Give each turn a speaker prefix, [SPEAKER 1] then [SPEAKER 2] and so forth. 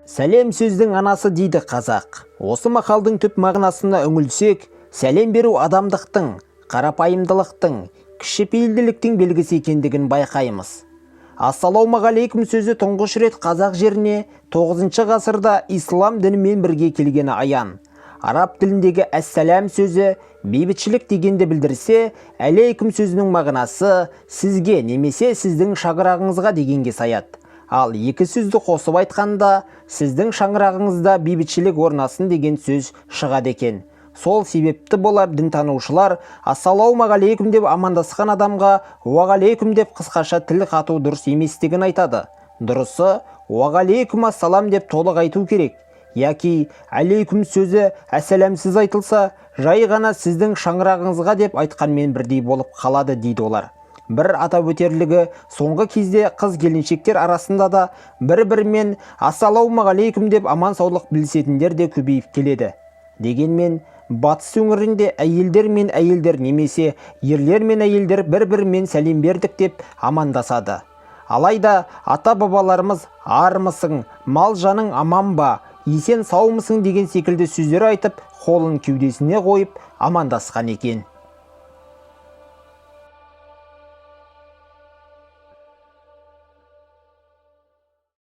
[SPEAKER 1] Сәлем сөздің анасы дейді қазақ. Осы мақалдың түп мағынасына үңілсек, сәлем беру адамдықтың, қарапайымдылықтың, кішіпейілділіктің белгісі екендігін байқаймыз. Ассалаумағалейкум сөзі тұңғыш рет қазақ жеріне 9 ғасырда ислам дінімен бірге келгені аян. Араб тіліндегі әссәләм сөзі бейбітшілік дегенді білдірсе, әлейкум сөзінің мағынасы сізге немесе сіздің шаңырағыңызға дегенге саяды. Ал екі сөзді қосып айтқанда, сіздің шаңырағыңызда бейбітшілік орнасын деген сөз шығады екен. Сол себепті болар дінтанушылар ассалаумағалейкум деп амандасқан адамға уағалейкум деп қысқаша тіл қату дұрыс еместігін айтады. Дұрысы уағалейкум ассалам деп толық айту керек. Яки алейкум сөзі әсәләмсіз айтылса, жай ғана сіздің шаңырағыңызға деп айтқанмен бірдей болып қалады дейді олар. Бір атап өтерлігі, соңғы кезде қыз-келіншектер арасында да бір-бірімен ассалаумағалейкум деп аман саулық білісетіндер де көбейіп келеді. Дегенмен, батыс өңірінде әйелдер мен әйелдер немесе ерлер мен әйелдер бір-бірімен сәлем бердік деп амандасады. Алайда ата-бабаларымыз армысың, мал жаның аман ба, есен саумысың деген секілді сөздер айтып, қолын кеудесіне қойып амандасқан екен.